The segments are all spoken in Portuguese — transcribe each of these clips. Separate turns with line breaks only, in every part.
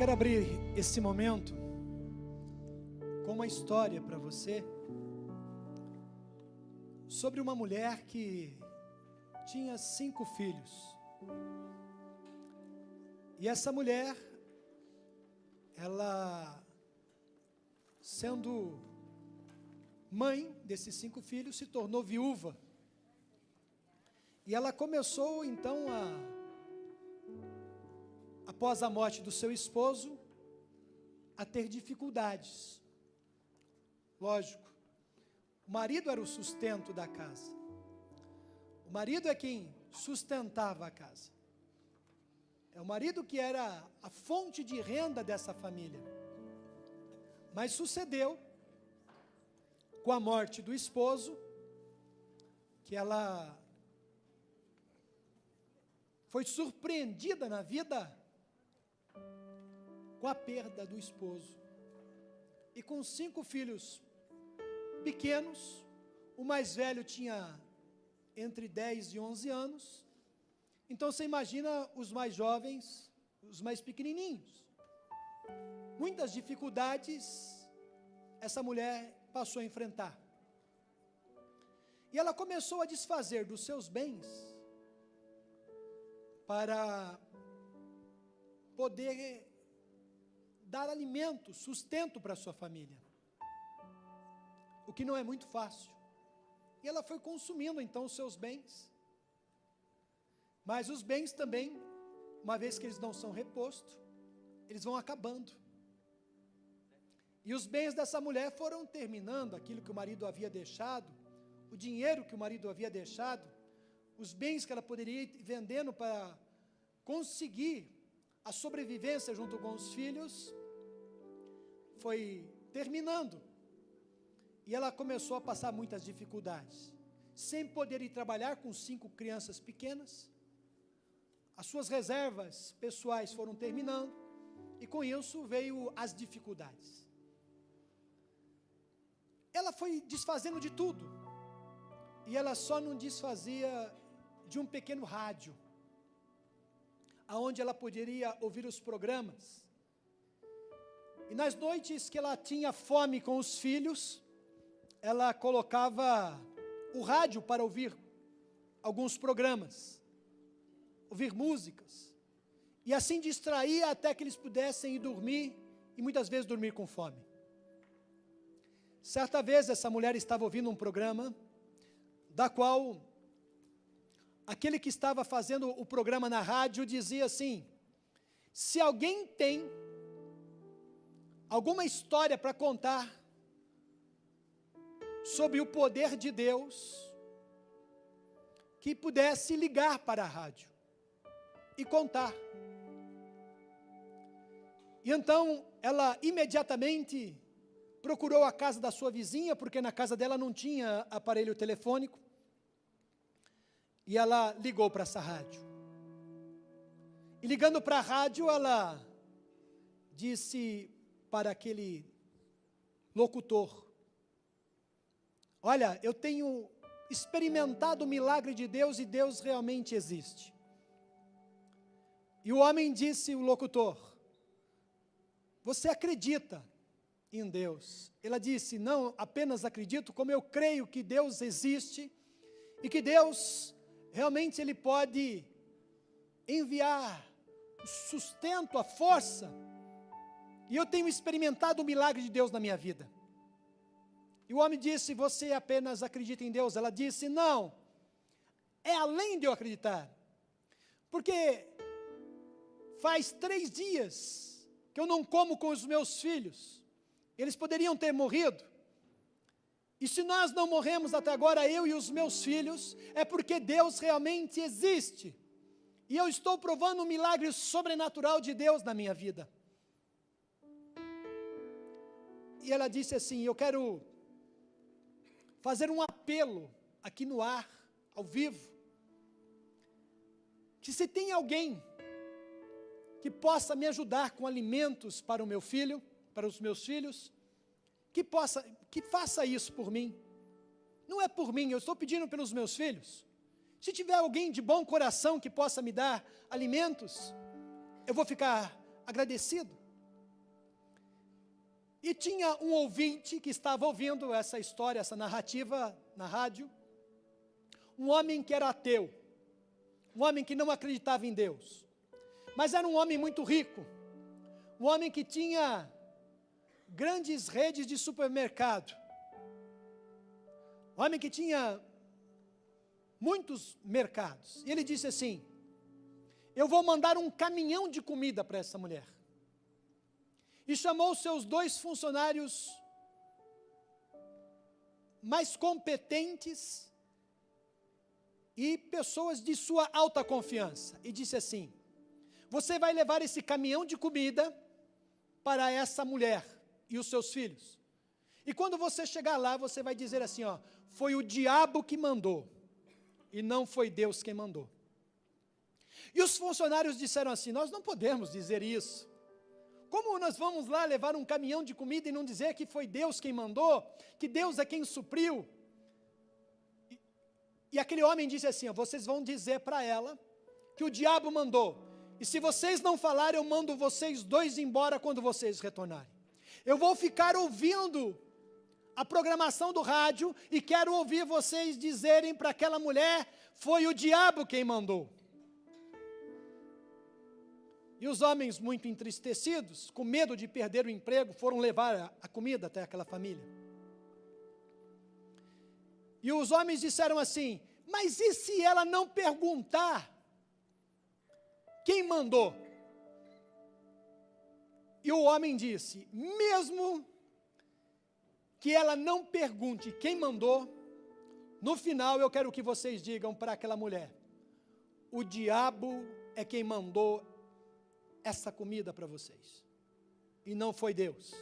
quero abrir esse momento com uma história para você sobre uma mulher que tinha 5 filhos. E essa mulher, ela, sendo mãe desses 5 filhos, se tornou viúva. E ela começou então após a morte do seu esposo, a ter dificuldades. Lógico, o marido era o sustento da casa. O marido é quem sustentava a casa. É o marido que era a fonte de renda dessa família. Mas sucedeu, com a morte do esposo, que ela foi surpreendida na vida com a perda do esposo. E com 5 filhos pequenos, o mais velho tinha entre 10 e 11 anos. Então você imagina os mais jovens, os mais pequenininhos. Muitas dificuldades essa mulher passou a enfrentar. E ela começou a desfazer dos seus bens para poder dar alimento, sustento para a sua família. O que não é muito fácil. E ela foi consumindo então os seus bens. Mas os bens também, uma vez que eles não são repostos, eles vão acabando. E os bens dessa mulher foram terminando, aquilo que o marido havia deixado, o dinheiro que o marido havia deixado, os bens que ela poderia ir vendendo para conseguir a sobrevivência junto com os filhos, foi terminando. E ela começou a passar muitas dificuldades, sem poder ir trabalhar com 5 crianças pequenas. As suas reservas pessoais foram terminando, e com isso veio as dificuldades. Ela foi desfazendo de tudo, e ela só não desfazia de um pequeno rádio, aonde ela poderia ouvir os programas. E nas noites que ela tinha fome com os filhos, ela colocava o rádio para ouvir alguns programas, ouvir músicas, e assim distraía até que eles pudessem ir dormir, e muitas vezes dormir com fome. Certa vez essa mulher estava ouvindo um programa, da qual aquele que estava fazendo o programa na rádio dizia assim: se alguém tem alguma história para contar sobre o poder de Deus, que pudesse ligar para a rádio e contar. E então ela imediatamente procurou a casa da sua vizinha, porque na casa dela não tinha aparelho telefônico, e ela ligou para essa rádio. E ligando para a rádio, ela disse para aquele locutor: olha, eu tenho experimentado o milagre de Deus e Deus realmente existe. E o homem disse, o locutor: você acredita em Deus? Ela disse: não apenas acredito, como eu creio que Deus existe e que Deus realmente Ele pode enviar o sustento, a força, e eu tenho experimentado o milagre de Deus na minha vida. E o homem disse: você apenas acredita em Deus? Ela disse: não, é além de eu acreditar, porque faz 3 dias que eu não como com os meus filhos, eles poderiam ter morrido, e se nós não morremos até agora, eu e os meus filhos, é porque Deus realmente existe, e eu estou provando um milagre sobrenatural de Deus na minha vida. E ela disse assim: eu quero fazer um apelo aqui no ar, ao vivo, que se tem alguém que possa me ajudar com alimentos para o meu filho, para os meus filhos, que faça isso por mim. Não é por mim, eu estou pedindo pelos meus filhos. Se tiver alguém de bom coração que possa me dar alimentos, eu vou ficar agradecido. E tinha um ouvinte que estava ouvindo essa história, essa narrativa na rádio, um homem que era ateu, um homem que não acreditava em Deus, mas era um homem muito rico, um homem que tinha grandes redes de supermercado, um homem que tinha muitos mercados. E ele disse assim: eu vou mandar um caminhão de comida para essa mulher. E chamou seus 2 funcionários mais competentes e pessoas de sua alta confiança. E disse assim: você vai levar esse caminhão de comida para essa mulher e os seus filhos. E quando você chegar lá, você vai dizer assim, ó: foi o diabo que mandou, e não foi Deus quem mandou. E os funcionários disseram assim: nós não podemos dizer isso. Como nós vamos lá levar um caminhão de comida e não dizer que foi Deus quem mandou, que Deus é quem supriu? E aquele homem disse assim: ó, vocês vão dizer para ela que o diabo mandou. E se vocês não falarem, eu mando vocês 2 embora quando vocês retornarem. Eu vou ficar ouvindo a programação do rádio e quero ouvir vocês dizerem para aquela mulher: foi o diabo quem mandou. E os homens, muito entristecidos, com medo de perder o emprego, foram levar a comida até aquela família. E os homens disseram assim: mas e se ela não perguntar quem mandou? E o homem disse: mesmo que ela não pergunte quem mandou, no final eu quero que vocês digam para aquela mulher: o diabo é quem mandou essa comida para vocês, e não foi Deus.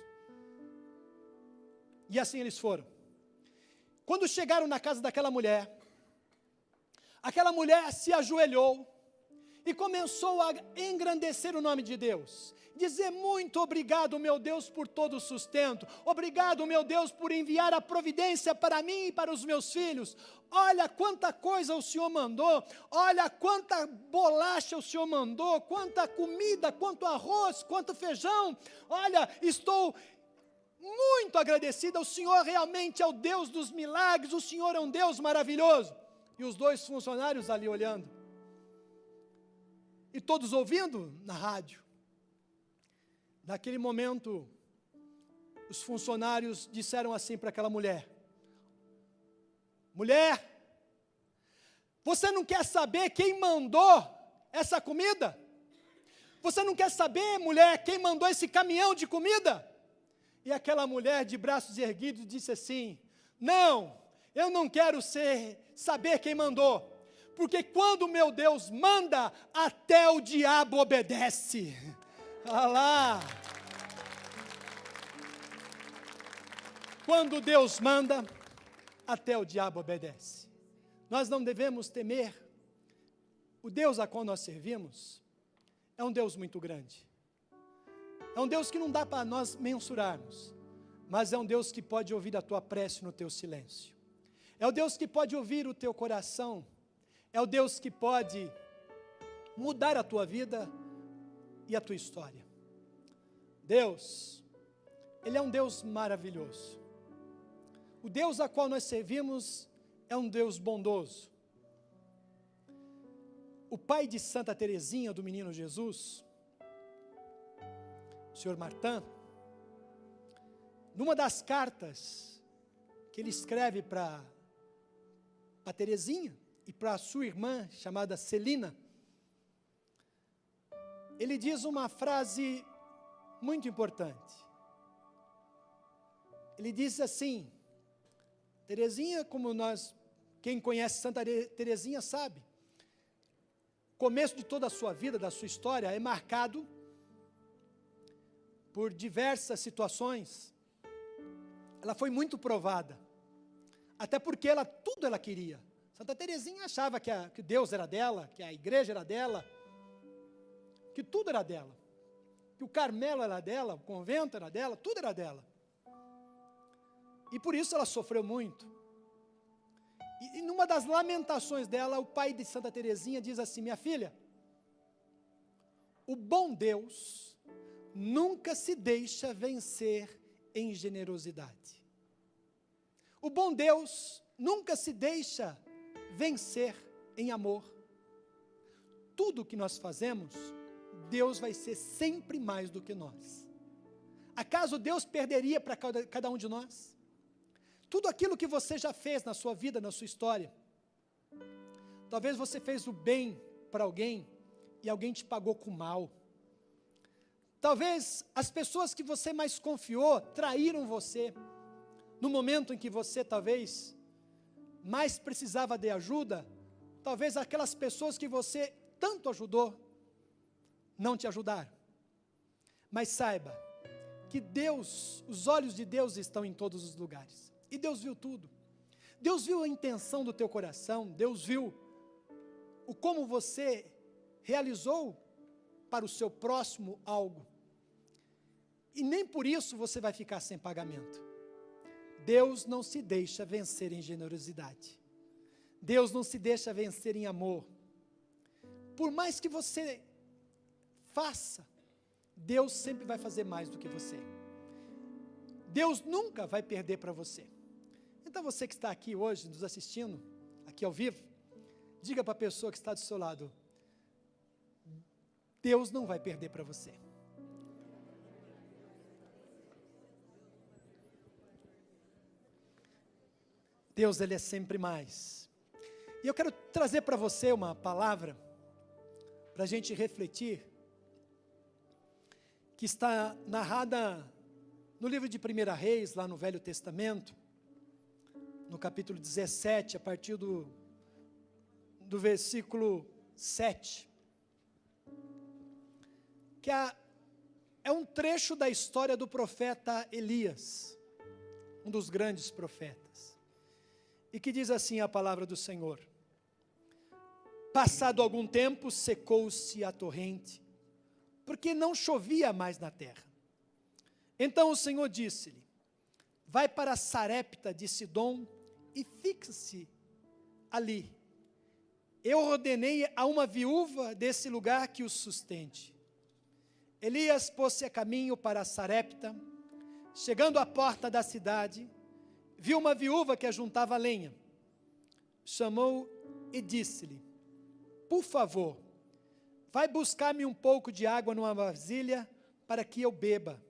E assim eles foram. Quando chegaram na casa daquela mulher, aquela mulher se ajoelhou e começou a engrandecer o nome de Deus, dizer: muito obrigado, meu Deus, por todo o sustento, obrigado, meu Deus, por enviar a providência para mim e para os meus filhos. Olha quanta coisa o Senhor mandou, olha quanta bolacha o Senhor mandou, quanta comida, quanto arroz, quanto feijão. Olha, estou muito agradecida, o Senhor realmente é o Deus dos milagres, o Senhor é um Deus maravilhoso. E os 2 funcionários ali olhando, e todos ouvindo na rádio. Naquele momento, os funcionários disseram assim para aquela mulher: mulher, você não quer saber quem mandou essa comida? Você não quer saber, mulher, quem mandou esse caminhão de comida? E aquela mulher, de braços erguidos, disse assim: não, eu não quero saber quem mandou, porque quando meu Deus manda, até o diabo obedece. Olha lá. Quando Deus manda, até o diabo obedece. Nós não devemos temer. O Deus a qual nós servimos é um Deus muito grande. É um Deus que não dá para nós mensurarmos, mas é um Deus que pode ouvir a tua prece no teu silêncio. É o Deus que pode ouvir o teu coração. É o Deus que pode mudar a tua vida e a tua história. Deus, Ele é um Deus maravilhoso. O Deus a qual nós servimos é um Deus bondoso. O pai de Santa Teresinha, do Menino Jesus, o Sr. Martin, numa das cartas que ele escreve para Teresinha e para sua irmã, chamada Celina, ele diz uma frase muito importante. Ele diz assim: Teresinha, como quem conhece Santa Teresinha sabe, o começo de toda a sua vida, da sua história, é marcado por diversas situações. Ela foi muito provada, até porque tudo ela queria. Santa Teresinha achava que Deus era dela, que a igreja era dela, que tudo era dela, que o Carmelo era dela, o convento era dela, tudo era dela. E por isso ela sofreu muito. E numa das lamentações dela, o pai de Santa Teresinha diz assim: minha filha, o bom Deus nunca se deixa vencer em generosidade. O bom Deus nunca se deixa vencer em amor. Tudo que nós fazemos, Deus vai ser sempre mais do que nós. Acaso Deus perderia para cada um de nós? Tudo aquilo que você já fez na sua vida, na sua história, talvez você fez o bem para alguém e alguém te pagou com mal. Talvez as pessoas que você mais confiou traíram você no momento em que você talvez mais precisava de ajuda. Talvez aquelas pessoas que você tanto ajudou não te ajudaram. Mas saiba que Deus, os olhos de Deus estão em todos os lugares. E Deus viu tudo. Deus viu a intenção do teu coração. Deus viu o como você realizou para o seu próximo algo. E nem por isso você vai ficar sem pagamento. Deus não se deixa vencer em generosidade. Deus não se deixa vencer em amor. Por mais que você faça, Deus sempre vai fazer mais do que você. Deus nunca vai perder para você. Então você que está aqui hoje, nos assistindo, aqui ao vivo, diga para a pessoa que está do seu lado, Deus não vai perder para você. Deus, Ele é sempre mais. E eu quero trazer para você uma palavra, para a gente refletir, que está narrada no livro de 1 Reis, lá no Velho Testamento, no capítulo 17, a partir do versículo 7, que é um trecho da história do profeta Elias, um dos grandes profetas, e que diz assim a palavra do Senhor: passado algum tempo, secou-se a torrente, porque não chovia mais na terra. Então o Senhor disse-lhe: vai para Sarepta de Sidom e fixe-se ali. Eu ordenei a uma viúva desse lugar que o sustente. Elias pôs-se a caminho para Sarepta. Chegando à porta da cidade, viu uma viúva que ajuntava lenha. Chamou e disse-lhe: por favor, vai buscar-me um pouco de água numa vasilha para que eu beba.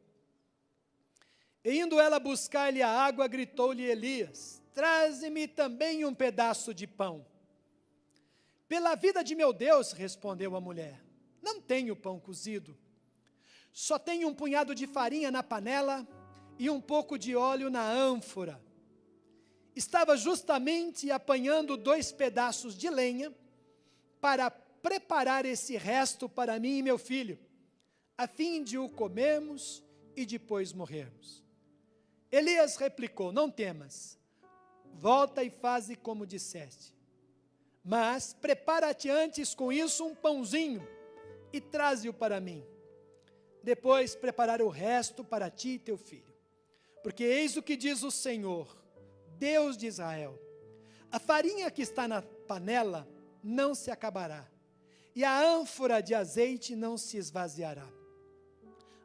E indo ela buscar-lhe a água, gritou-lhe Elias: traze-me também um pedaço de pão. Pela vida de meu Deus, respondeu a mulher, não tenho pão cozido. Só tenho um punhado de farinha na panela e um pouco de óleo na ânfora. Estava justamente apanhando 2 pedaços de lenha para preparar esse resto para mim e meu filho, a fim de o comermos e depois morrermos. Elias replicou: não temas, volta e faze como disseste. Mas prepara-te antes com isso um pãozinho e traze-o para mim. Depois preparar o resto para ti e teu filho. Porque eis o que diz o Senhor, Deus de Israel: a farinha que está na panela não se acabará, e a ânfora de azeite não se esvaziará,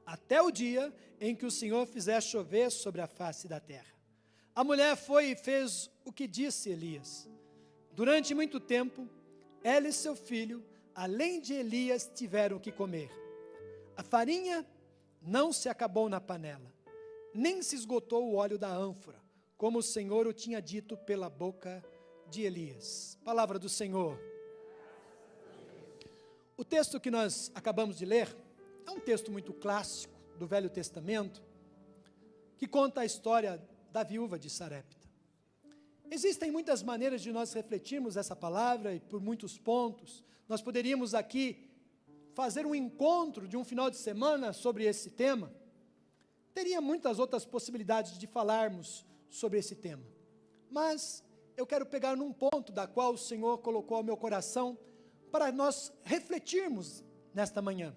até o dia em que o Senhor fizer chover sobre a face da terra. A mulher foi e fez o que disse Elias. Durante muito tempo, ela e seu filho, além de Elias, tiveram que comer. A farinha não se acabou na panela, nem se esgotou o óleo da ânfora, como o Senhor o tinha dito pela boca de Elias. Palavra do Senhor. O texto que nós acabamos de ler é um texto muito clássico do Velho Testamento, que conta a história da viúva de Sarepta. Existem muitas maneiras de nós refletirmos essa palavra, e por muitos pontos. Nós poderíamos aqui fazer um encontro de um final de semana sobre esse tema. Teria muitas outras possibilidades de falarmos sobre esse tema. Mas eu quero pegar num ponto da qual o Senhor colocou ao meu coração para nós refletirmos nesta manhã.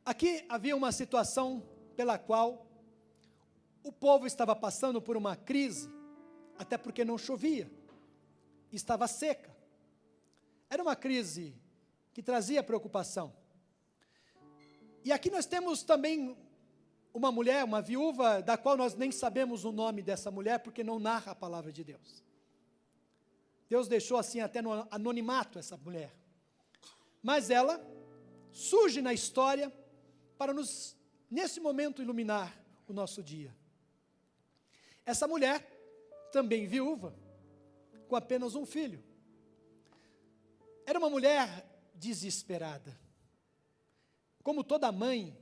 Aqui havia uma situação pela qual o povo estava passando por uma crise, até porque não chovia, estava seca. Era uma crise que trazia preocupação. E aqui nós temos também uma mulher, uma viúva, da qual nós nem sabemos o nome dessa mulher, porque não narra a palavra de Deus. Deus deixou assim até no anonimato essa mulher. Mas ela surge na história para nos, nesse momento, iluminar o nosso dia. Essa mulher, também viúva, com apenas um filho. Era uma mulher desesperada. Como toda mãe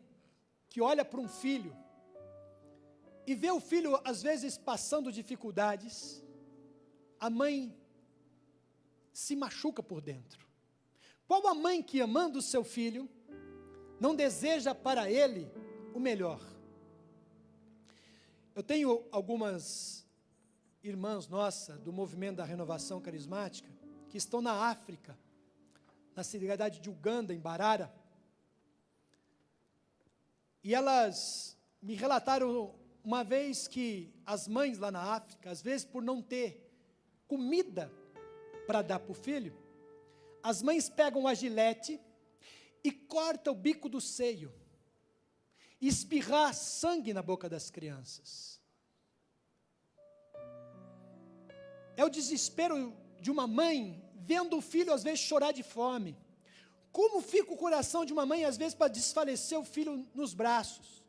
que olha para um filho e vê o filho, às vezes, passando dificuldades, a mãe se machuca por dentro. Qual a mãe que, amando o seu filho, não deseja para ele o melhor? Eu tenho algumas irmãs nossas do movimento da renovação carismática que estão na África, na cidade de Uganda, em Barara, e elas me relataram uma vez que as mães lá na África, às vezes por não ter comida para dar para o filho, as mães pegam a gilete e cortam o bico do seio, e espirrar sangue na boca das crianças. É o desespero de uma mãe vendo o filho às vezes chorar de fome. Como fica o coração de uma mãe às vezes para desfalecer o filho nos braços?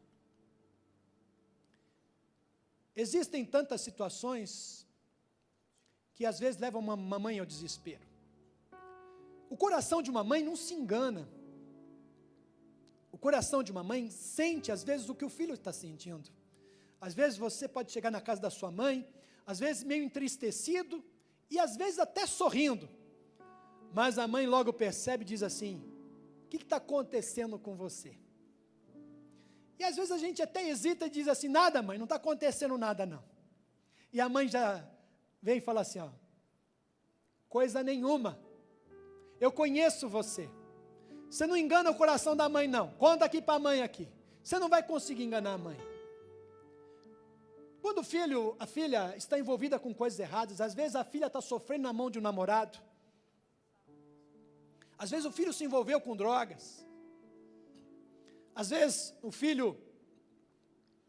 Existem tantas situações que às vezes levam uma mãe ao desespero. O coração de uma mãe não se engana. O coração de uma mãe sente às vezes o que o filho está sentindo. Às vezes você pode chegar na casa da sua mãe, às vezes meio entristecido e às vezes até sorrindo. Mas a mãe logo percebe e diz assim: o que está acontecendo com você? E às vezes a gente até hesita e diz assim: nada, mãe, não está acontecendo nada não. E a mãe já vem e fala assim: ó, coisa nenhuma, eu conheço você. Você não engana o coração da mãe não, conta aqui para a mãe aqui. Você não vai conseguir enganar a mãe. Quando a filha está envolvida com coisas erradas, às vezes a filha está sofrendo na mão de um namorado. Às vezes o filho se envolveu com drogas. Às vezes o filho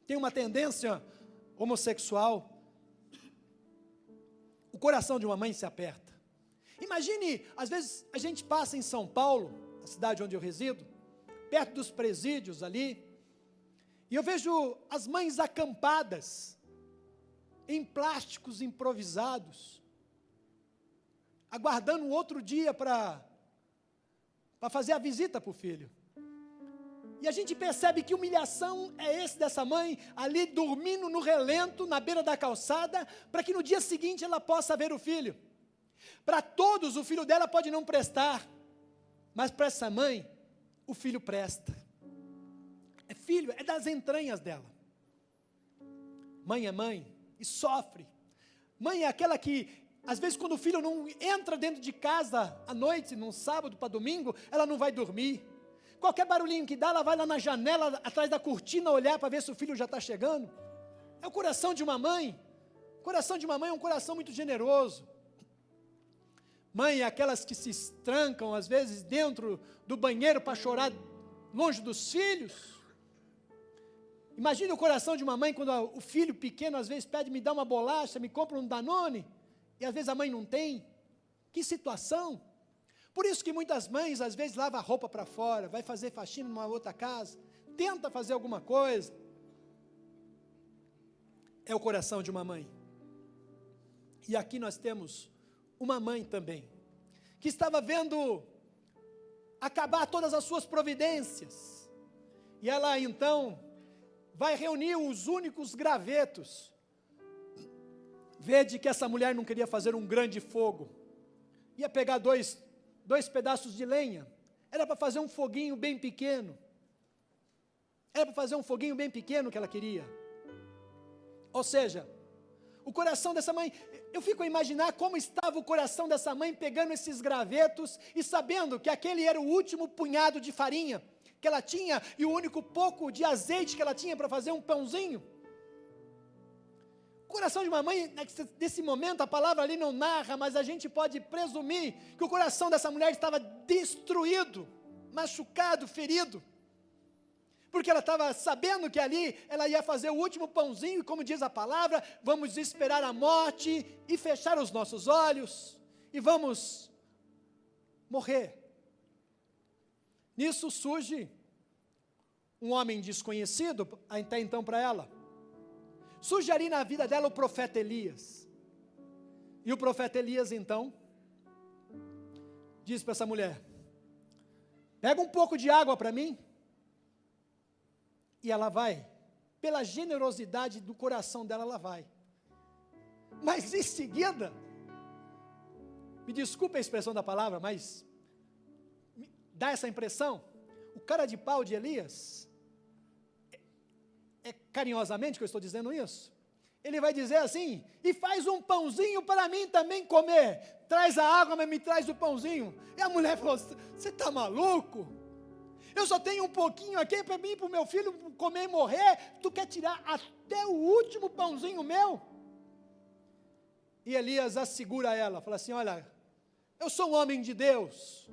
tem uma tendência homossexual. O coração de uma mãe se aperta. Imagine, às vezes a gente passa em São Paulo, a cidade onde eu resido, perto dos presídios ali, e eu vejo as mães acampadas, em plásticos improvisados, aguardando um outro dia para fazer a visita para o filho. E a gente percebe que humilhação é esse dessa mãe, ali dormindo no relento, na beira da calçada, para que no dia seguinte ela possa ver o filho. Para todos, o filho dela pode não prestar, mas para essa mãe, o filho presta. É filho, é das entranhas dela. Mãe é mãe e sofre. Mãe é aquela que, às vezes, quando o filho não entra dentro de casa à noite, num sábado para domingo, ela não vai dormir. Qualquer barulhinho que dá, ela vai lá na janela, atrás da cortina, olhar para ver se o filho já está chegando. É o coração de uma mãe. O coração de uma mãe é um coração muito generoso. Mãe é aquelas que se trancam, às vezes, dentro do banheiro para chorar longe dos filhos. Imagine o coração de uma mãe quando o filho pequeno, às vezes, pede, me dá uma bolacha, me compra um Danone, e às vezes a mãe não tem. Que situação! Por isso que muitas mães, às vezes, lavam a roupa para fora, vai fazer faxina numa outra casa, tenta fazer alguma coisa. É o coração de uma mãe. E aqui nós temos uma mãe também, que estava vendo acabar todas as suas providências, e ela então vai reunir os únicos gravetos. Vede que essa mulher não queria fazer um grande fogo, ia pegar dois pedaços de lenha, era para fazer um foguinho bem pequeno, que ela queria. Ou seja, o coração dessa mãe, eu fico a imaginar como estava o coração dessa mãe pegando esses gravetos e sabendo que aquele era o último punhado de farinha que ela tinha e o único pouco de azeite que ela tinha para fazer um pãozinho. O coração de uma mãe, nesse momento, a palavra ali não narra, mas a gente pode presumir que o coração dessa mulher estava destruído, machucado, ferido. porque ela estava sabendo que ali ela ia fazer o último pãozinho, e como diz a palavra, vamos esperar a morte e fechar os nossos olhos, e vamos morrer. Nisso surge um homem desconhecido, até então para ela. Surge ali na vida dela o profeta Elias. E o profeta Elias, então, diz para essa mulher: pega um pouco de água para mim. E ela vai, pela generosidade do coração dela, ela vai. Mas em seguida, me desculpe a expressão da palavra, mas dá essa impressão, o cara de pau de Elias, é carinhosamente que eu estou dizendo isso, ele vai dizer assim: e faz um pãozinho para mim também comer, traz a água, mas me traz o pãozinho. E a mulher falou: você está maluco? Eu só tenho um pouquinho aqui para mim, para o meu filho comer e morrer, tu quer tirar até o último pãozinho meu? E Elias assegura ela, fala assim: olha, eu sou um homem de Deus,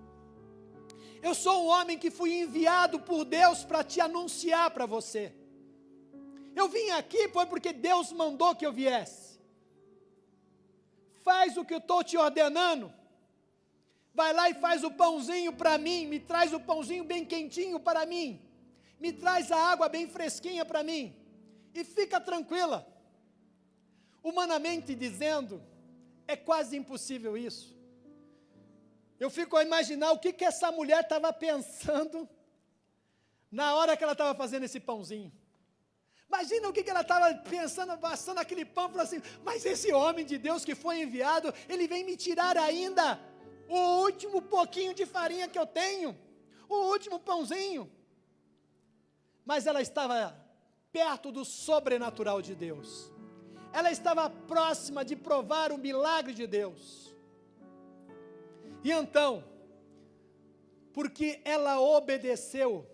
eu sou um homem que fui enviado por Deus para te anunciar para você. Eu vim aqui foi porque Deus mandou que eu viesse. Faz o que eu estou te ordenando. Vai lá e faz o pãozinho para mim, me traz o pãozinho bem quentinho para mim, me traz a água bem fresquinha para mim, e fica tranquila. Humanamente dizendo, é quase impossível isso. Eu fico a imaginar o que essa mulher estava pensando na hora que ela estava fazendo esse pãozinho. Imagina o que ela estava pensando, passando aquele pão, falando assim: mas esse homem de Deus que foi enviado, ele vem me tirar ainda o último pouquinho de farinha que eu tenho, o último pãozinho. Mas ela estava perto do sobrenatural de Deus, ela estava próxima de provar o milagre de Deus. E então, porque ela obedeceu,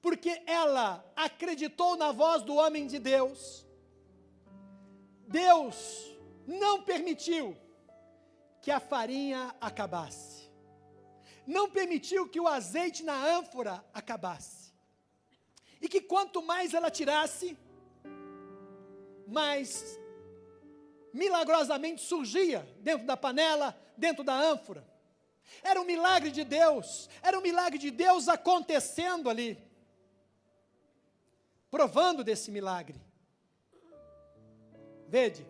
porque ela acreditou na voz do homem de Deus, Deus não permitiu que a farinha acabasse, não permitiu que o azeite na ânfora acabasse, e que quanto mais ela tirasse, mais milagrosamente surgia dentro da panela, dentro da ânfora. Era um milagre de Deus, era um milagre de Deus acontecendo ali, provando desse milagre. Vede,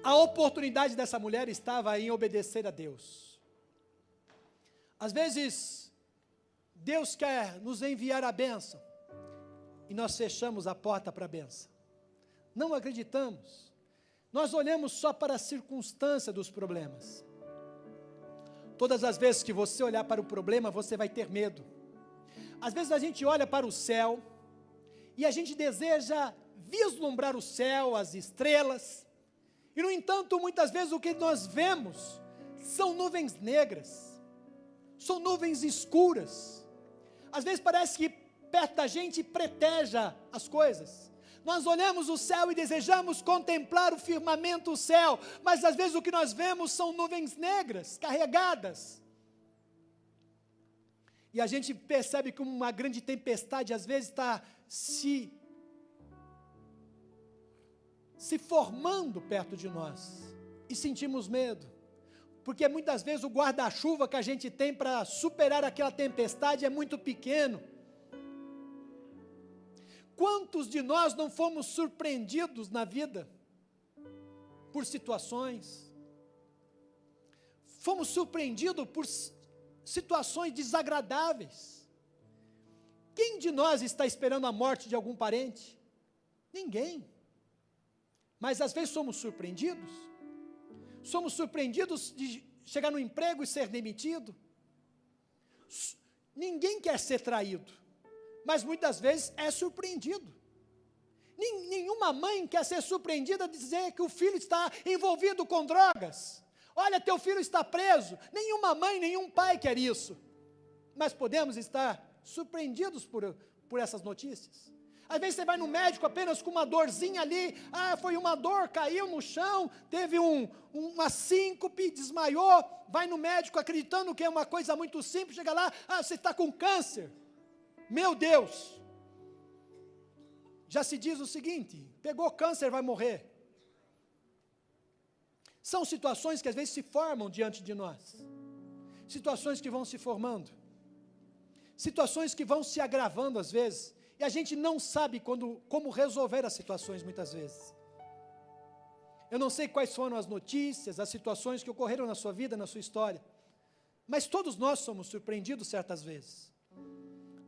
a oportunidade dessa mulher estava em obedecer a Deus. Às vezes, Deus quer nos enviar a bênção, e nós fechamos a porta para a bênção. Não acreditamos. Nós olhamos só para a circunstância dos problemas. Todas as vezes que você olhar para o problema, você vai ter medo. Às vezes a gente olha para o céu, e a gente deseja vislumbrar o céu, as estrelas, e no entanto, muitas vezes o que nós vemos são nuvens negras, são nuvens escuras. Às vezes parece que perto da gente preteja as coisas. Nós olhamos o céu e desejamos contemplar o firmamento, o céu, mas às vezes o que nós vemos são nuvens negras, carregadas. E a gente percebe que uma grande tempestade às vezes está se formando perto de nós, e sentimos medo, porque muitas vezes o guarda-chuva que a gente tem para superar aquela tempestade é muito pequeno. Quantos de nós não fomos surpreendidos na vida por situações, fomos surpreendidos por situações desagradáveis? Quem de nós está esperando a morte de algum parente? Ninguém. Mas às vezes somos surpreendidos de chegar no emprego e ser demitido. Ninguém quer ser traído, mas muitas vezes é surpreendido. Nenhuma mãe quer ser surpreendida de dizer que o filho está envolvido com drogas. Olha, teu filho está preso. Nenhuma mãe, nenhum pai quer isso. Mas podemos estar surpreendidos por essas notícias. Às vezes você vai no médico apenas com uma dorzinha ali, foi uma dor, caiu no chão, teve uma síncope, desmaiou, vai no médico acreditando que é uma coisa muito simples, chega lá, você está com câncer. Meu Deus! Já se diz o seguinte: pegou câncer, vai morrer. São situações que às vezes se formam diante de nós. Situações que vão se formando. Situações que vão se agravando às vezes. E a gente não sabe como resolver as situações muitas vezes. Eu não sei quais foram as notícias, as situações que ocorreram na sua vida, na sua história. Mas todos nós somos surpreendidos certas vezes.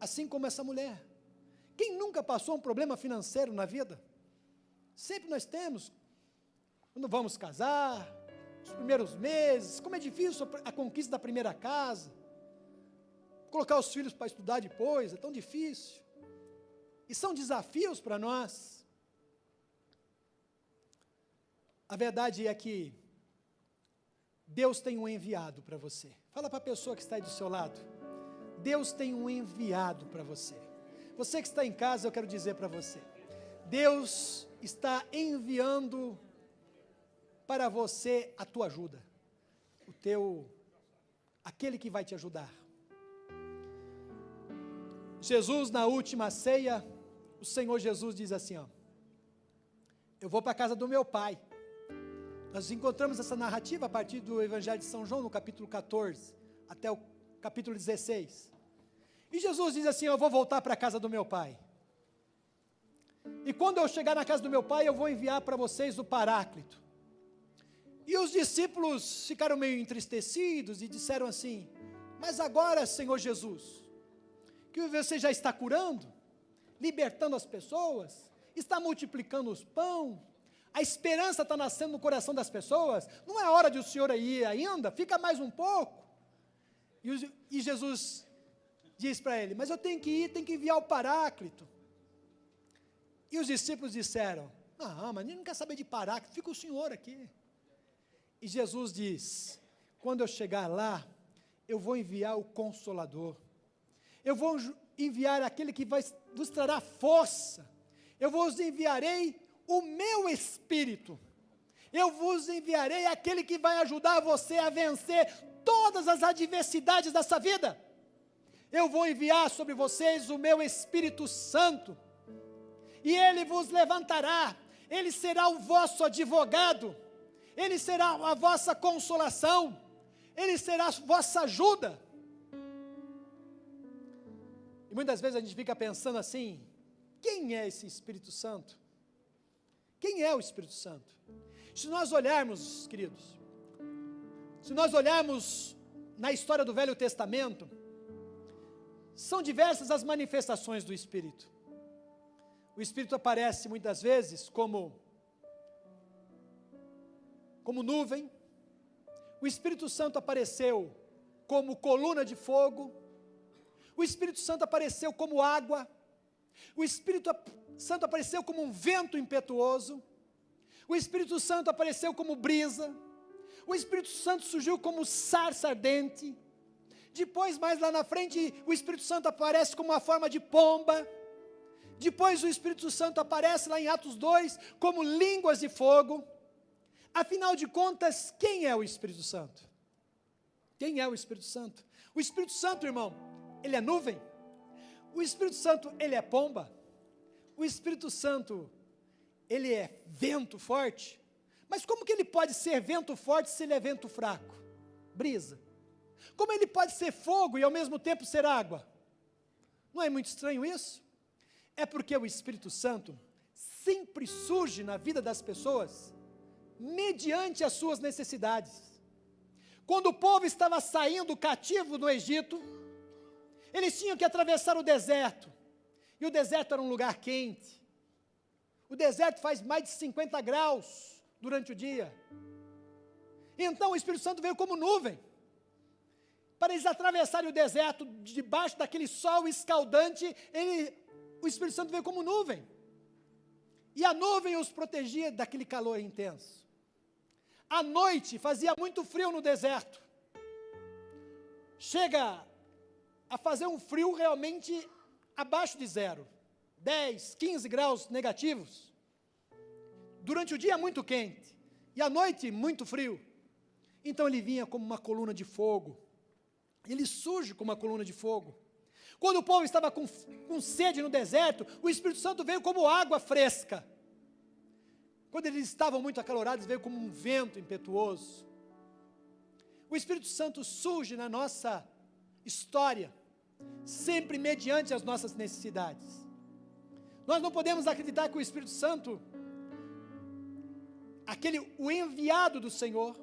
Assim como essa mulher. Quem nunca passou um problema financeiro na vida? Sempre nós temos. Quando vamos casar, os primeiros meses, como é difícil a conquista da primeira casa. Colocar os filhos para estudar depois, é tão difícil. E são desafios para nós. A verdade é que Deus tem um enviado para você. Fala para a pessoa que está aí do seu lado. Deus tem um enviado para você. Você que está em casa, eu quero dizer para você. Deus está enviando para você a tua ajuda. Aquele que vai te ajudar. Jesus, na última ceia, o Senhor Jesus diz assim, ó: eu vou para a casa do meu pai. Nós encontramos essa narrativa a partir do Evangelho de São João, no capítulo 14, até o capítulo 16. E Jesus diz assim: eu vou voltar para a casa do meu pai. E quando eu chegar na casa do meu pai, eu vou enviar para vocês o Paráclito. E os discípulos ficaram meio entristecidos e disseram assim: mas agora, Senhor Jesus, que você já está curando, libertando as pessoas, está multiplicando os pão, a esperança está nascendo no coração das pessoas, não é hora de o Senhor ir ainda, fica mais um pouco. E Jesus diz para ele: mas eu tenho que ir, tenho que enviar o Paráclito. E os discípulos disseram: não, mas ele não quer saber de Paráclito, fica o Senhor aqui. E Jesus diz: quando eu chegar lá, eu vou enviar o Consolador, eu vou enviar aquele que vos trará força, eu vos enviarei o meu Espírito, eu vos enviarei aquele que vai ajudar você a vencer todas as adversidades dessa vida. Eu vou enviar sobre vocês o meu Espírito Santo, e ele vos levantará, ele será o vosso advogado, ele será a vossa consolação, ele será a vossa ajuda. E muitas vezes a gente fica pensando assim: quem é esse Espírito Santo? Quem é o Espírito Santo? Se nós olharmos, queridos, se nós olharmos na história do Velho Testamento, são diversas as manifestações do Espírito. O Espírito aparece muitas vezes como nuvem. O Espírito Santo apareceu como coluna de fogo. O Espírito Santo apareceu como água. O Espírito Santo apareceu como um vento impetuoso. O Espírito Santo apareceu como brisa. O Espírito Santo surgiu como sarça ardente. Depois, mais lá na frente, o Espírito Santo aparece como uma forma de pomba. Depois o Espírito Santo aparece lá em Atos 2 como línguas de fogo. Afinal de contas, quem é o Espírito Santo? Quem é o Espírito Santo? O Espírito Santo, irmão, ele é nuvem. O Espírito Santo, ele é pomba. O Espírito Santo, ele é vento forte. Mas como que ele pode ser vento forte se ele é vento fraco? Brisa. Como ele pode ser fogo e ao mesmo tempo ser água? Não é muito estranho isso? É porque o Espírito Santo sempre surge na vida das pessoas mediante as suas necessidades. Quando o povo estava saindo cativo do Egito, eles tinham que atravessar o deserto, e o deserto era um lugar quente. O deserto faz mais de 50 graus durante o dia. Então o Espírito Santo veio como nuvem, para eles atravessarem o deserto, debaixo daquele sol escaldante. O Espírito Santo veio como nuvem, e a nuvem os protegia daquele calor intenso. À noite fazia muito frio no deserto, chega a fazer um frio realmente abaixo de zero, 10, 15 graus negativos. Durante o dia muito quente, e à noite muito frio. Então ele vinha como uma coluna de fogo, ele surge como uma coluna de fogo. Quando o povo estava com sede no deserto, o Espírito Santo veio como água fresca. Quando eles estavam muito acalorados, veio como um vento impetuoso. O Espírito Santo surge na nossa história, sempre mediante as nossas necessidades. Nós não podemos acreditar que o Espírito Santo, o enviado do Senhor,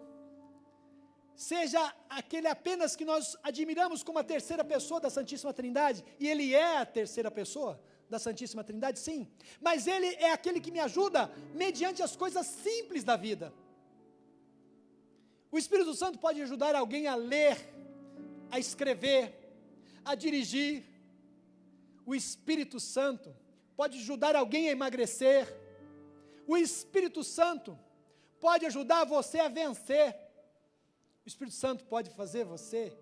seja aquele apenas que nós admiramos como a terceira pessoa da Santíssima Trindade, e Ele é a terceira pessoa da Santíssima Trindade, sim, mas Ele é aquele que me ajuda mediante as coisas simples da vida. O Espírito Santo pode ajudar alguém a ler, a escrever, a dirigir. O Espírito Santo pode ajudar alguém a emagrecer. O Espírito Santo pode ajudar você a vencer. O Espírito Santo pode fazer você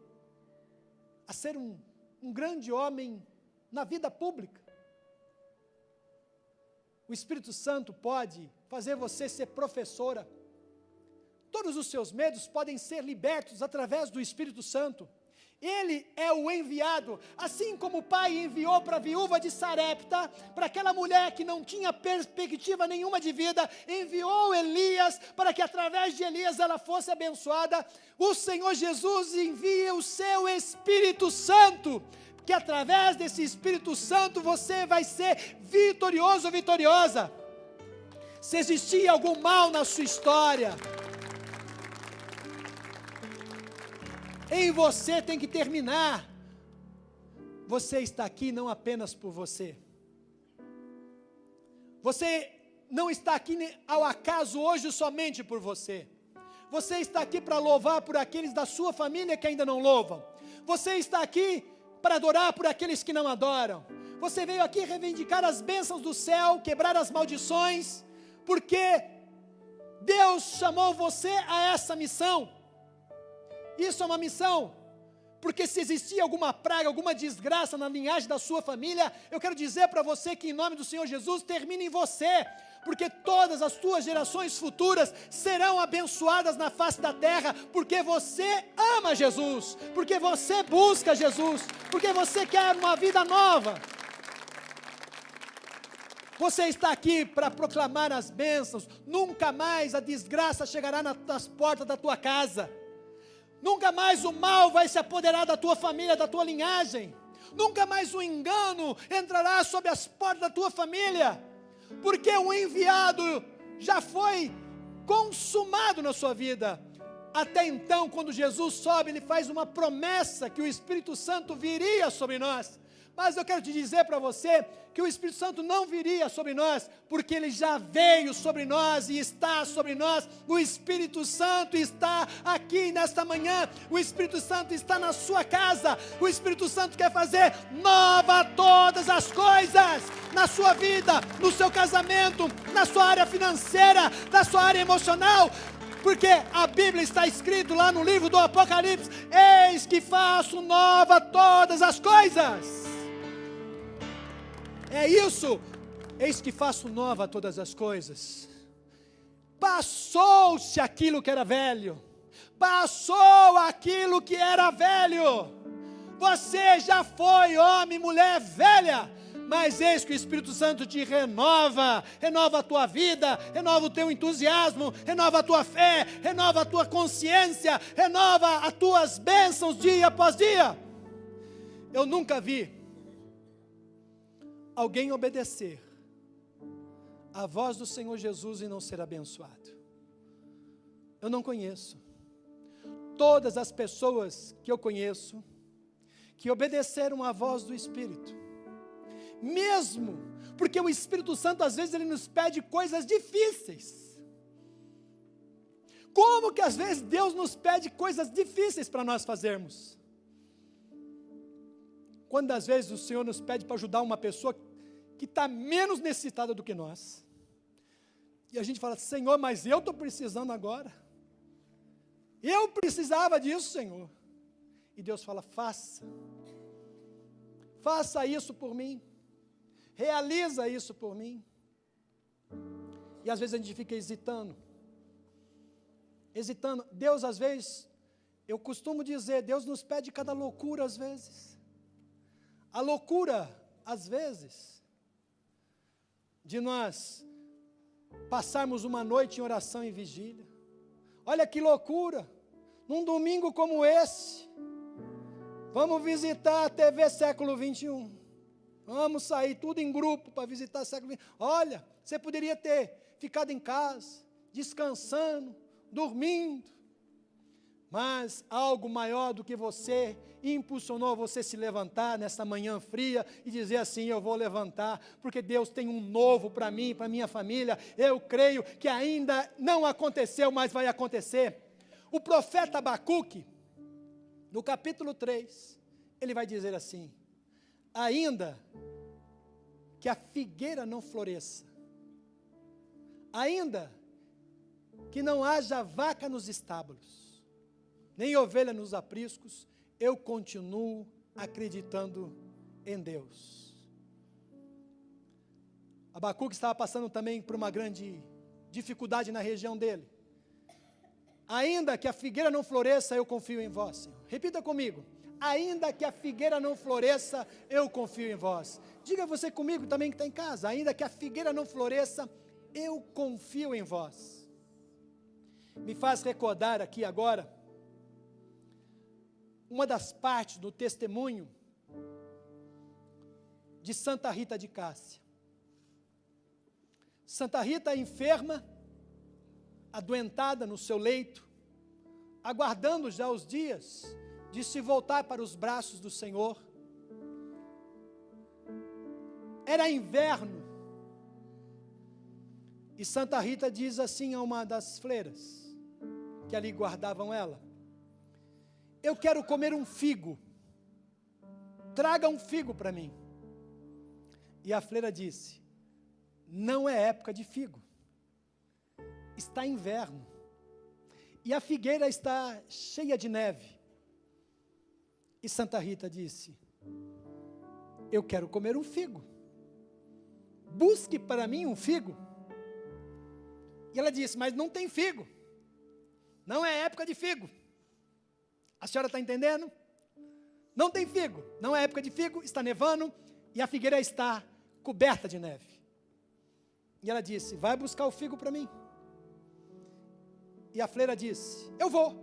a ser um grande homem na vida pública. O Espírito Santo pode fazer você ser professora. Todos os seus medos podem ser libertos através do Espírito Santo. Ele é o enviado, assim como o pai enviou para a viúva de Sarepta, para aquela mulher que não tinha perspectiva nenhuma de vida, enviou Elias para que através de Elias ela fosse abençoada. O Senhor Jesus envia o seu Espírito Santo, que através desse Espírito Santo você vai ser vitorioso ou vitoriosa. Se existir algum mal na sua história, em você tem que terminar. Você está aqui não apenas por você. Você não está aqui ao acaso hoje somente por você. Você está aqui para louvar por aqueles da sua família que ainda não louvam. Você está aqui para adorar por aqueles que não adoram. Você veio aqui reivindicar as bênçãos do céu, quebrar as maldições, porque Deus chamou você a essa missão. Isso é uma missão, porque se existir alguma praga, alguma desgraça na linhagem da sua família, eu quero dizer para você que em nome do Senhor Jesus, termine em você, porque todas as suas gerações futuras serão abençoadas na face da terra, porque você ama Jesus, porque você busca Jesus, porque você quer uma vida nova. Você está aqui para proclamar as bênçãos. Nunca mais a desgraça chegará nas portas da tua casa. Nunca mais o mal vai se apoderar da tua família, da tua linhagem. Nunca mais o engano entrará sobre as portas da tua família. Porque o enviado já foi consumado na sua vida. Até então, quando Jesus sobe, Ele faz uma promessa que o Espírito Santo viria sobre nós. Mas eu quero te dizer para você que o Espírito Santo não viria sobre nós, porque Ele já veio sobre nós e está sobre nós. O Espírito Santo está aqui nesta manhã, o Espírito Santo está na sua casa, o Espírito Santo quer fazer nova todas as coisas, na sua vida, no seu casamento, na sua área financeira, na sua área emocional, porque a Bíblia está escrito lá no livro do Apocalipse: eis que faço nova todas as coisas. É isso, eis que faço nova todas as coisas. Passou-se aquilo que era velho, passou aquilo que era velho. Você já foi homem, mulher velha, mas eis que o Espírito Santo te renova, renova a tua vida, renova o teu entusiasmo, renova a tua fé, renova a tua consciência, renova as tuas bênçãos dia após dia. Eu nunca vi alguém obedecer a voz do Senhor Jesus e não ser abençoado. Eu não conheço. Todas as pessoas que eu conheço, que obedeceram à voz do Espírito, mesmo porque o Espírito Santo às vezes ele nos pede coisas difíceis. Como que às vezes Deus nos pede coisas difíceis para nós fazermos? Quantas vezes o Senhor nos pede para ajudar uma pessoa que está menos necessitada do que nós, e a gente fala: Senhor, mas eu estou precisando agora, eu precisava disso, Senhor. E Deus fala: faça isso por mim, realiza isso por mim. E às vezes a gente fica hesitando. Deus às vezes, eu costumo dizer, Deus nos pede cada loucura às vezes. A loucura, às vezes, de nós passarmos uma noite em oração e vigília. Olha que loucura, num domingo como esse, vamos visitar a TV Século 21. Vamos sair tudo em grupo para visitar o Século 21. Olha, você poderia ter ficado em casa, descansando, dormindo, mas algo maior do que você impulsionou você se levantar nessa manhã fria e dizer assim: eu vou levantar, porque Deus tem um novo para mim, para minha família. Eu creio que ainda não aconteceu, mas vai acontecer. O profeta Abacuque, no capítulo 3, ele vai dizer assim: ainda que a figueira não floresça, ainda que não haja vaca nos estábulos, nem ovelha nos apriscos, eu continuo acreditando em Deus. Abacuque estava passando também por uma grande dificuldade na região dele. Ainda que a figueira não floresça, eu confio em vós, Senhor. Repita comigo: ainda que a figueira não floresça, eu confio em vós. Diga você comigo também que está em casa: ainda que a figueira não floresça, eu confio em vós. Me faz recordar aqui agora uma das partes do testemunho de Santa Rita de Cássia. Santa Rita enferma, adoentada no seu leito, aguardando já os dias de se voltar para os braços do Senhor. Era inverno, e Santa Rita diz assim a uma das freiras que ali guardavam ela: eu quero comer um figo, traga um figo para mim. E a freira disse: não é época de figo, está inverno, e a figueira está cheia de neve. E Santa Rita disse: eu quero comer um figo, busque para mim um figo. E ela disse: mas não tem figo, não é época de figo. A senhora está entendendo? Não tem figo, não é época de figo, está nevando e a figueira está coberta de neve. E ela disse: vai buscar o figo para mim. E a freira disse: eu vou,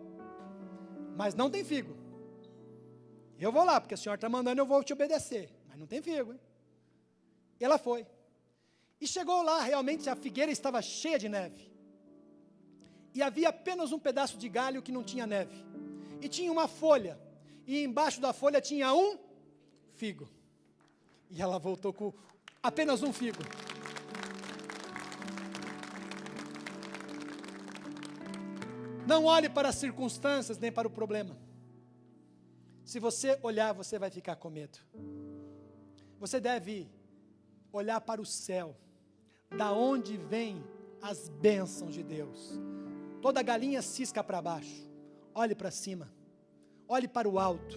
mas não tem figo. Eu vou lá, porque a senhora está mandando, eu vou te obedecer, mas não tem figo, hein? E ela foi. E chegou lá, realmente a figueira estava cheia de neve. E havia apenas um pedaço de galho que não tinha neve. E tinha uma folha, e embaixo da folha tinha um figo. E ela voltou com apenas um figo. Não olhe para as circunstâncias, nem para o problema. Se você olhar, você vai ficar com medo. Você deve olhar para o céu, da onde vêm as bênçãos de Deus. Toda galinha cisca para baixo. Olhe para cima, olhe para o alto,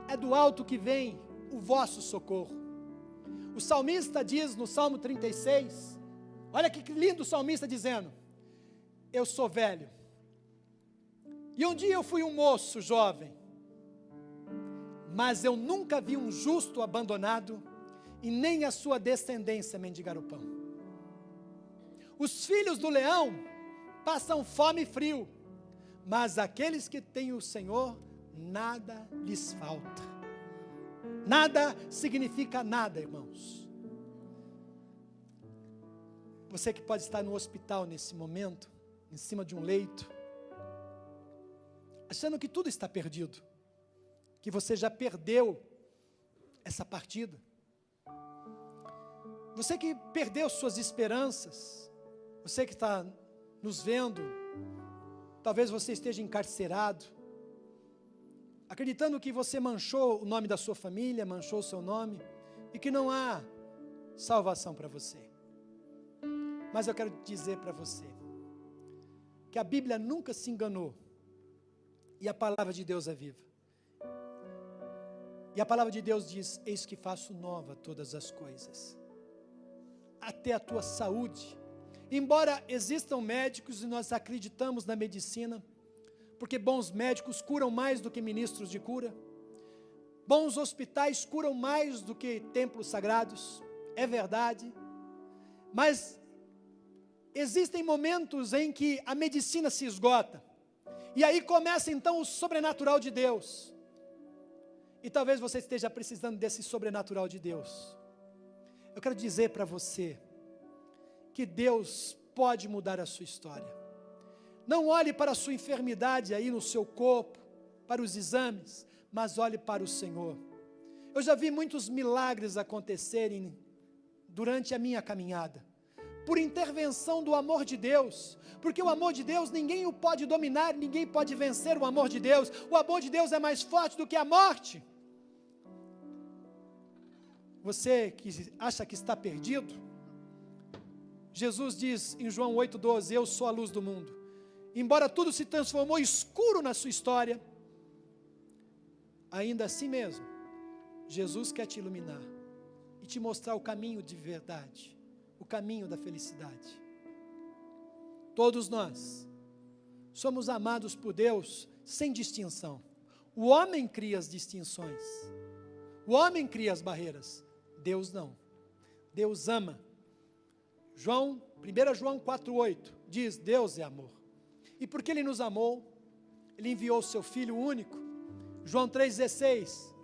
é do alto que vem o vosso socorro. O salmista diz no Salmo 36, olha que lindo o salmista dizendo: eu sou velho, e um dia eu fui um moço jovem, mas eu nunca vi um justo abandonado, e nem a sua descendência mendigar o pão. Os filhos do leão passam fome e frio, mas aqueles que têm o Senhor, nada lhes falta. Nada significa nada, irmãos. Você que pode estar no hospital nesse momento, em cima de um leito, achando que tudo está perdido, que você já perdeu essa partida. Você que perdeu suas esperanças, você que está nos vendo, talvez você esteja encarcerado, acreditando que você manchou o nome da sua família, manchou o seu nome, e que não há salvação para você. Mas eu quero dizer para você, que a Bíblia nunca se enganou, e a palavra de Deus é viva. E a palavra de Deus diz: eis que faço nova todas as coisas, até a tua saúde. Embora existam médicos, e nós acreditamos na medicina, porque bons médicos curam mais do que ministros de cura, Bons hospitais curam mais do que templos sagrados, é verdade, mas existem momentos em que a medicina se esgota, e aí começa então o sobrenatural de Deus, e talvez você esteja precisando desse sobrenatural de Deus. Eu quero dizer para você, que Deus pode mudar a sua história. Não olhe para a sua enfermidade aí no seu corpo, para os exames, mas olhe para o Senhor. Eu já vi muitos milagres acontecerem durante a minha caminhada, por intervenção do amor de Deus, porque o amor de Deus, ninguém o pode dominar, ninguém pode vencer o amor de Deus. O amor de Deus é mais forte do que a morte. Você que acha que está perdido, Jesus diz em João 8,12, eu sou a luz do mundo. Embora tudo se transformou escuro na sua história, ainda assim mesmo, Jesus quer te iluminar e te mostrar o caminho de verdade, o caminho da felicidade. Todos nós somos amados por Deus sem distinção. O homem cria as distinções, o homem cria as barreiras, Deus não. Deus ama. 1 João 4,8 diz, Deus é amor. E porque Ele nos amou, Ele enviou o seu Filho único. João 3,16,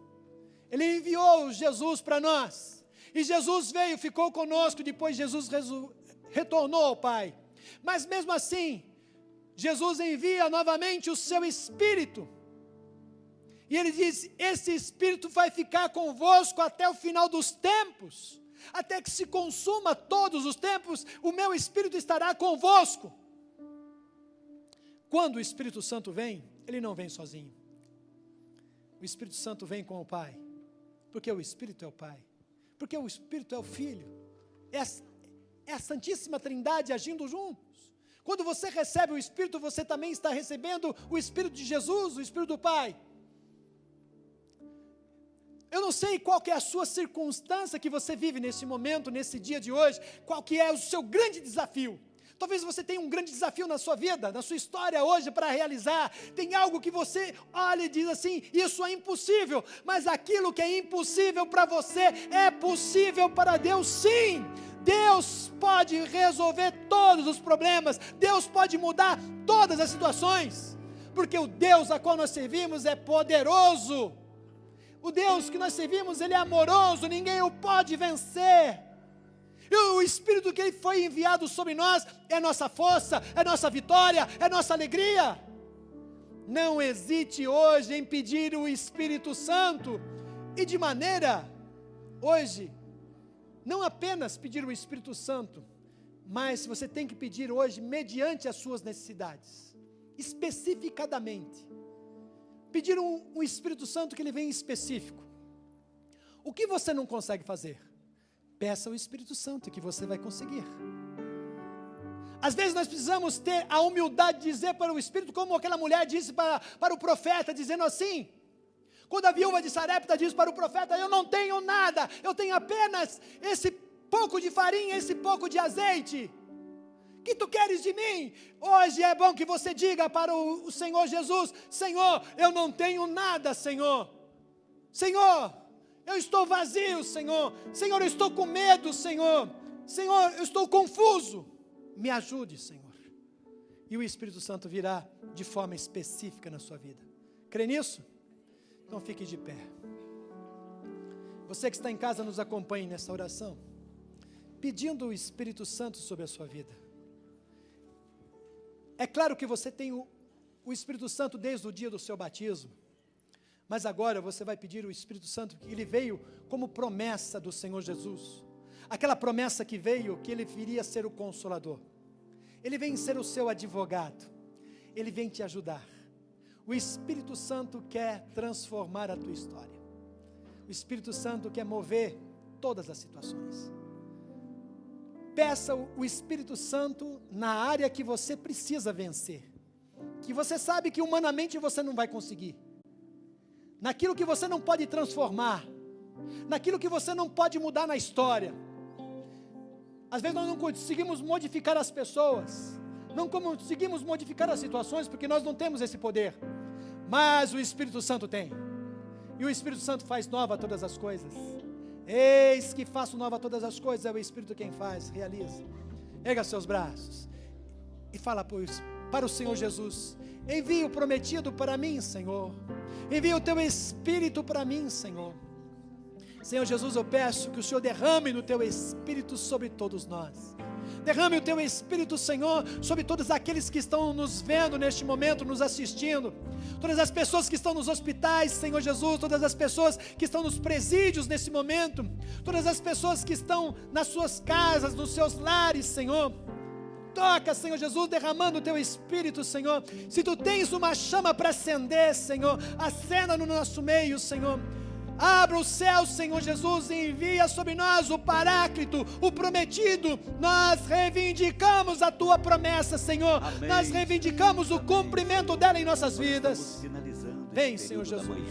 Ele enviou Jesus para nós, e Jesus veio, ficou conosco, depois Jesus retornou ao Pai, mas mesmo assim, Jesus envia novamente o seu Espírito, e Ele diz, esse Espírito vai ficar convosco até o final dos tempos, até que se consuma todos os tempos, o meu Espírito estará convosco. Quando o Espírito Santo vem, Ele não vem sozinho. O Espírito Santo vem com o Pai, porque o Espírito é o Pai, porque o Espírito é o Filho, é a Santíssima Trindade agindo juntos. Quando você recebe o Espírito, você também está recebendo o Espírito de Jesus, o Espírito do Pai. Eu não sei qual que é a sua circunstância que você vive nesse momento, nesse dia de hoje, qual que é o seu grande desafio. Talvez você tenha um grande desafio na sua vida, na sua história hoje para realizar. Tem algo que você olha e diz assim, isso é impossível. Mas aquilo que é impossível para você, é possível para Deus sim. Deus pode resolver todos os problemas. Deus pode mudar todas as situações. Porque o Deus a qual nós servimos é poderoso. O Deus que nós servimos, Ele é amoroso, ninguém o pode vencer. E o Espírito que foi enviado sobre nós é nossa força, é nossa vitória, é nossa alegria. Não hesite hoje em pedir o Espírito Santo, e de maneira, hoje, não apenas pedir o Espírito Santo, mas você tem que pedir hoje mediante as suas necessidades, especificadamente. Pedir um Espírito Santo que Ele venha específico. O que você não consegue fazer? Peça ao Espírito Santo que você vai conseguir. Às vezes nós precisamos ter a humildade de dizer para o Espírito, como aquela mulher disse para o profeta, dizendo assim, quando a viúva de Sarepta diz para o profeta, eu não tenho nada, eu tenho apenas esse pouco de farinha, esse pouco de azeite, que tu queres de mim? Hoje é bom que você diga para o Senhor Jesus, Senhor, eu não tenho nada, Senhor, eu estou vazio, Senhor, eu estou com medo, Senhor, eu estou confuso, me ajude, Senhor, e o Espírito Santo virá de forma específica na sua vida. Crê nisso? Então fique de pé. Você que está em casa, nos acompanhe nessa oração, pedindo o Espírito Santo sobre a sua vida. É claro que você tem o Espírito Santo desde o dia do seu batismo, mas agora você vai pedir o Espírito Santo, que Ele veio como promessa do Senhor Jesus, aquela promessa que veio, que Ele viria ser o Consolador, Ele vem ser o seu advogado, Ele vem te ajudar. O Espírito Santo quer transformar a tua história, o Espírito Santo quer mover todas as situações. Peça o Espírito Santo na área que você precisa vencer, que você sabe que humanamente você não vai conseguir, naquilo que você não pode transformar, naquilo que você não pode mudar na história. Às vezes nós não conseguimos modificar as pessoas, não conseguimos modificar as situações, porque nós não temos esse poder, mas o Espírito Santo tem. E o Espírito Santo faz nova todas as coisas. Eis que faço nova todas as coisas, é o Espírito quem faz, realiza. Erga seus braços e fala para o Senhor Jesus: envia o prometido para mim, Senhor. Envia o teu Espírito para mim, Senhor. Senhor Jesus, eu peço que o Senhor derrame no teu Espírito sobre todos nós. Derrame o teu Espírito, Senhor, sobre todos aqueles que estão nos vendo neste momento, nos assistindo. Todas as pessoas que estão nos hospitais, Senhor Jesus, todas as pessoas que estão nos presídios nesse momento, todas as pessoas que estão nas suas casas, nos seus lares, Senhor. Toca, Senhor Jesus, derramando o teu Espírito, Senhor. Se tu tens uma chama para acender, Senhor, acenda no nosso meio, Senhor. Abra o céu, Senhor Jesus, e envia sobre nós o Paráclito, o prometido. Nós reivindicamos a tua promessa, Senhor. Amém. Nós reivindicamos o cumprimento dela em nossas vidas. Vem, Senhor Jesus.